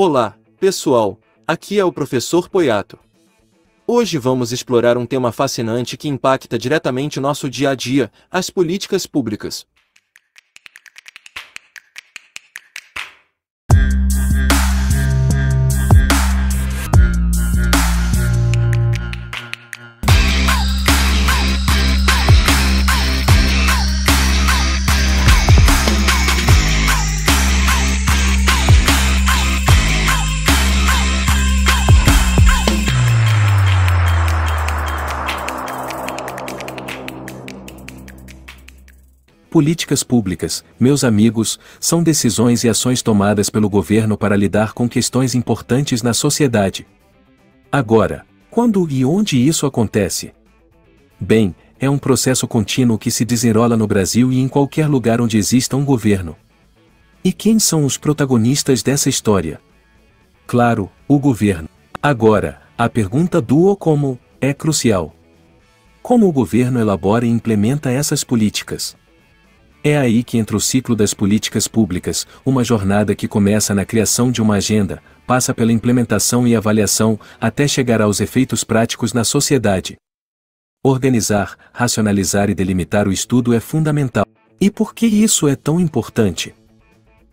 Olá, pessoal, aqui é o professor Poiato. Hoje vamos explorar um tema fascinante que impacta diretamente nosso dia a dia, as políticas públicas. Políticas públicas, meus amigos, são decisões e ações tomadas pelo governo para lidar com questões importantes na sociedade. Agora, quando e onde isso acontece? Bem, é um processo contínuo que se desenrola no Brasil e em qualquer lugar onde exista um governo. E quem são os protagonistas dessa história? Claro, o governo. Agora, a pergunta do como é crucial. Como o governo elabora e implementa essas políticas? É aí que entra o ciclo das políticas públicas, uma jornada que começa na criação de uma agenda, passa pela implementação e avaliação, até chegar aos efeitos práticos na sociedade. Organizar, racionalizar e delimitar o estudo é fundamental. E por que isso é tão importante?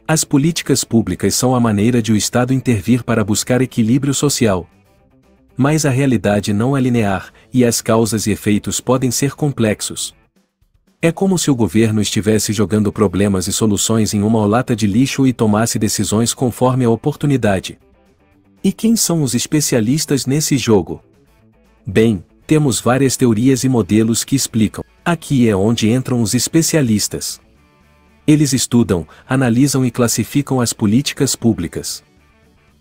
As políticas públicas são a maneira de o Estado intervir para buscar equilíbrio social. Mas a realidade não é linear, e as causas e efeitos podem ser complexos. É como se o governo estivesse jogando problemas e soluções em uma lata de lixo e tomasse decisões conforme a oportunidade. E quem são os especialistas nesse jogo? Bem, temos várias teorias e modelos que explicam. Aqui é onde entram os especialistas. Eles estudam, analisam e classificam as políticas públicas.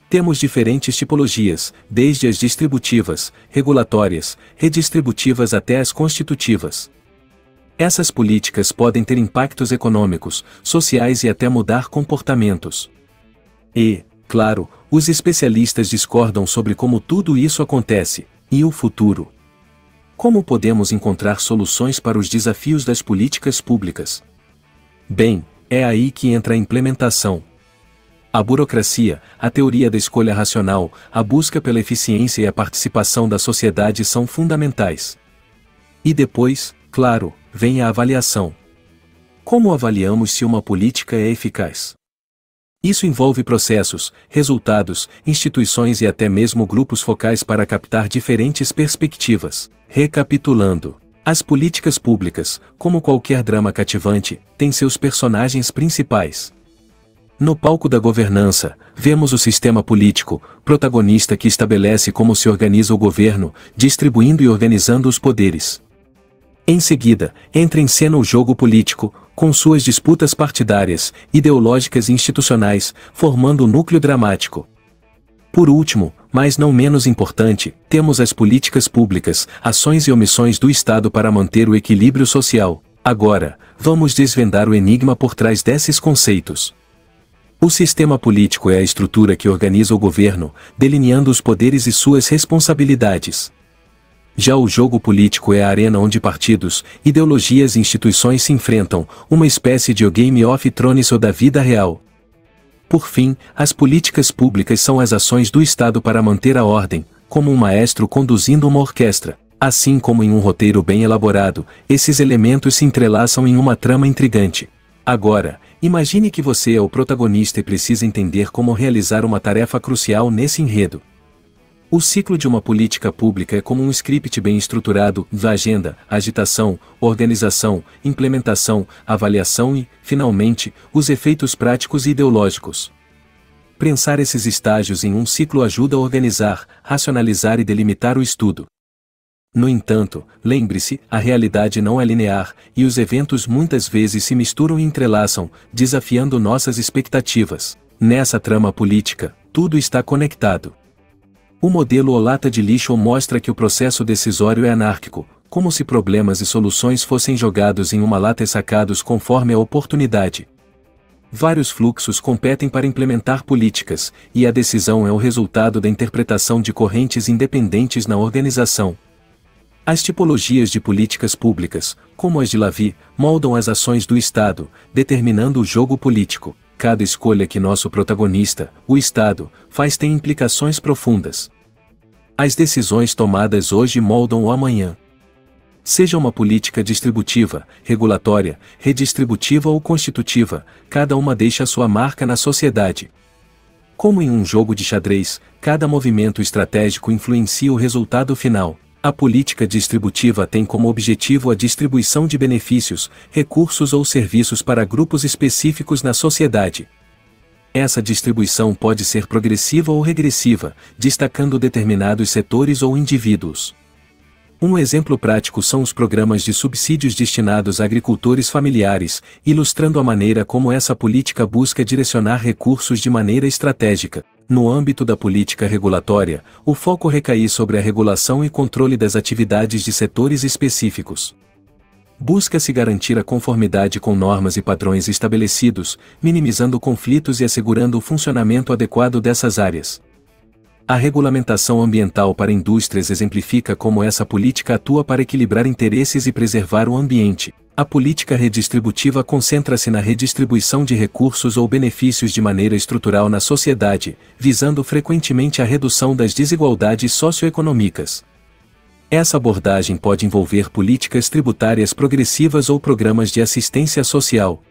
Temos diferentes tipologias, desde as distributivas, regulatórias, redistributivas até as constitutivas. Essas políticas podem ter impactos econômicos, sociais e até mudar comportamentos. E, claro, os especialistas discordam sobre como tudo isso acontece, e o futuro. Como podemos encontrar soluções para os desafios das políticas públicas? Bem, é aí que entra a implementação. A burocracia, a teoria da escolha racional, a busca pela eficiência e a participação da sociedade são fundamentais. E depois, claro, vem a avaliação. Como avaliamos se uma política é eficaz? Isso envolve processos, resultados, instituições e até mesmo grupos focais para captar diferentes perspectivas. Recapitulando, as políticas públicas, como qualquer drama cativante, têm seus personagens principais. No palco da governança, vemos o sistema político, protagonista que estabelece como se organiza o governo, distribuindo e organizando os poderes. Em seguida, entra em cena o jogo político, com suas disputas partidárias, ideológicas e institucionais, formando o núcleo dramático. Por último, mas não menos importante, temos as políticas públicas, ações e omissões do Estado para manter o equilíbrio social. Agora, vamos desvendar o enigma por trás desses conceitos. O sistema político é a estrutura que organiza o governo, delineando os poderes e suas responsabilidades. Já o jogo político é a arena onde partidos, ideologias e instituições se enfrentam, uma espécie de Game of Thrones ou da vida real. Por fim, as políticas públicas são as ações do Estado para manter a ordem, como um maestro conduzindo uma orquestra. Assim como em um roteiro bem elaborado, esses elementos se entrelaçam em uma trama intrigante. Agora, imagine que você é o protagonista e precisa entender como realizar uma tarefa crucial nesse enredo. O ciclo de uma política pública é como um script bem estruturado, da agenda, agitação, organização, implementação, avaliação e, finalmente, os efeitos práticos e ideológicos. Pensar esses estágios em um ciclo ajuda a organizar, racionalizar e delimitar o estudo. No entanto, lembre-se, a realidade não é linear, e os eventos muitas vezes se misturam e entrelaçam, desafiando nossas expectativas. Nessa trama política, tudo está conectado. O modelo lata de lixo mostra que o processo decisório é anárquico, como se problemas e soluções fossem jogados em uma lata e sacados conforme a oportunidade. Vários fluxos competem para implementar políticas, e a decisão é o resultado da interpretação de correntes independentes na organização. As tipologias de políticas públicas, como as de Lavie, moldam as ações do Estado, determinando o jogo político. cada escolha que nosso protagonista, o Estado, faz tem implicações profundas. As decisões tomadas hoje moldam o amanhã. Seja uma política distributiva, regulatória, redistributiva ou constitutiva, cada uma deixa sua marca na sociedade. Como em um jogo de xadrez, cada movimento estratégico influencia o resultado final. A política distributiva tem como objetivo a distribuição de benefícios, recursos ou serviços para grupos específicos na sociedade. Essa distribuição pode ser progressiva ou regressiva, destacando determinados setores ou indivíduos. Um exemplo prático são os programas de subsídios destinados a agricultores familiares, ilustrando a maneira como essa política busca direcionar recursos de maneira estratégica. No âmbito da política regulatória, o foco recai sobre a regulação e controle das atividades de setores específicos. Busca-se garantir a conformidade com normas e padrões estabelecidos, minimizando conflitos e assegurando o funcionamento adequado dessas áreas. A regulamentação ambiental para indústrias exemplifica como essa política atua para equilibrar interesses e preservar o ambiente. A política redistributiva concentra-se na redistribuição de recursos ou benefícios de maneira estrutural na sociedade, visando frequentemente a redução das desigualdades socioeconômicas. Essa abordagem pode envolver políticas tributárias progressivas ou programas de assistência social.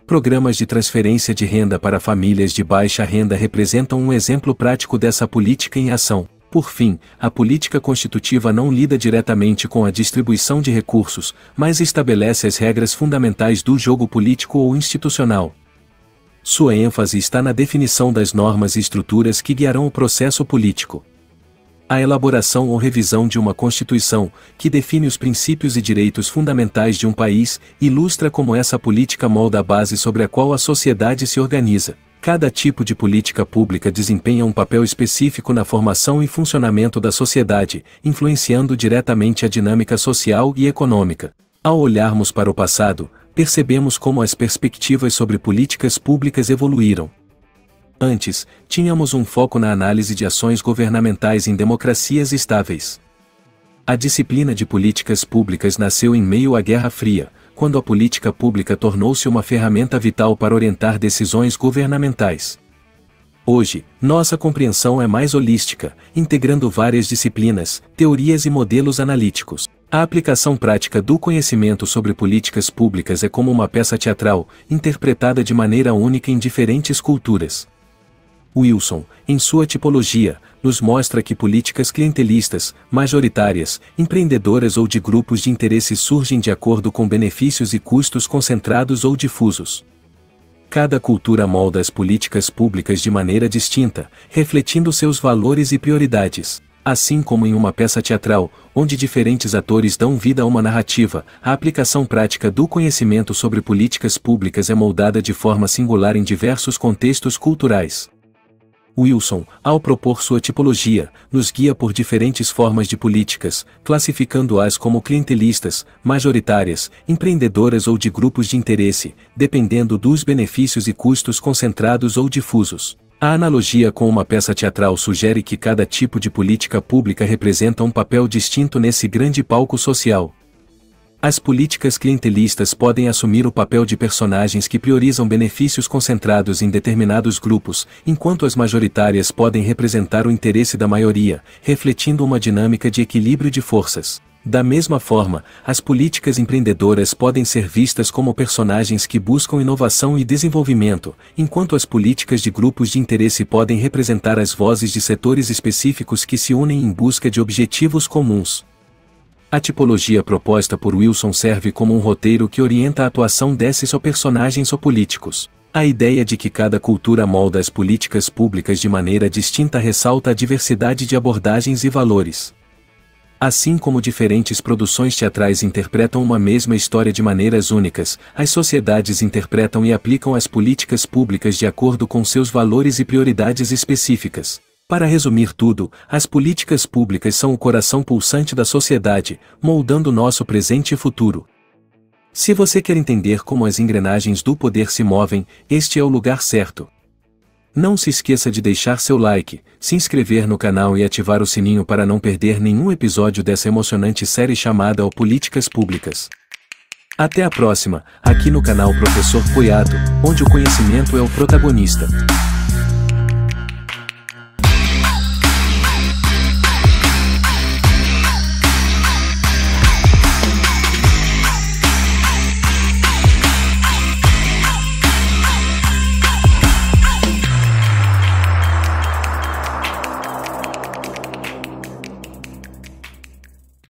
Programas de transferência de renda para famílias de baixa renda representam um exemplo prático dessa política em ação. Por fim, a política constitutiva não lida diretamente com a distribuição de recursos, mas estabelece as regras fundamentais do jogo político ou institucional. Sua ênfase está na definição das normas e estruturas que guiarão o processo político. A elaboração ou revisão de uma Constituição, que define os princípios e direitos fundamentais de um país, ilustra como essa política molda a base sobre a qual a sociedade se organiza. Cada tipo de política pública desempenha um papel específico na formação e funcionamento da sociedade, influenciando diretamente a dinâmica social e econômica. Ao olharmos para o passado, percebemos como as perspectivas sobre políticas públicas evoluíram. Antes, tínhamos um foco na análise de ações governamentais em democracias estáveis. A disciplina de políticas públicas nasceu em meio à Guerra Fria, quando a política pública tornou-se uma ferramenta vital para orientar decisões governamentais. Hoje, nossa compreensão é mais holística, integrando várias disciplinas, teorias e modelos analíticos. A aplicação prática do conhecimento sobre políticas públicas é como uma peça teatral, interpretada de maneira única em diferentes culturas. Wilson, em sua tipologia, nos mostra que políticas clientelistas, majoritárias, empreendedoras ou de grupos de interesse surgem de acordo com benefícios e custos concentrados ou difusos. Cada cultura molda as políticas públicas de maneira distinta, refletindo seus valores e prioridades. Assim como em uma peça teatral, onde diferentes atores dão vida a uma narrativa, a aplicação prática do conhecimento sobre políticas públicas é moldada de forma singular em diversos contextos culturais. Wilson, ao propor sua tipologia, nos guia por diferentes formas de políticas, classificando-as como clientelistas, majoritárias, empreendedoras ou de grupos de interesse, dependendo dos benefícios e custos concentrados ou difusos. A analogia com uma peça teatral sugere que cada tipo de política pública representa um papel distinto nesse grande palco social. As políticas clientelistas podem assumir o papel de personagens que priorizam benefícios concentrados em determinados grupos, enquanto as majoritárias podem representar o interesse da maioria, refletindo uma dinâmica de equilíbrio de forças. Da mesma forma, as políticas empreendedoras podem ser vistas como personagens que buscam inovação e desenvolvimento, enquanto as políticas de grupos de interesse podem representar as vozes de setores específicos que se unem em busca de objetivos comuns. A tipologia proposta por Wilson serve como um roteiro que orienta a atuação desses ou personagens ou políticos. A ideia de que cada cultura molda as políticas públicas de maneira distinta ressalta a diversidade de abordagens e valores. Assim como diferentes produções teatrais interpretam uma mesma história de maneiras únicas, as sociedades interpretam e aplicam as políticas públicas de acordo com seus valores e prioridades específicas. Para resumir tudo, as políticas públicas são o coração pulsante da sociedade, moldando nosso presente e futuro. Se você quer entender como as engrenagens do poder se movem, este é o lugar certo. Não se esqueça de deixar seu like, se inscrever no canal e ativar o sininho para não perder nenhum episódio dessa emocionante série chamada Políticas Públicas. Até a próxima, aqui no canal Professor Poiato, onde o conhecimento é o protagonista.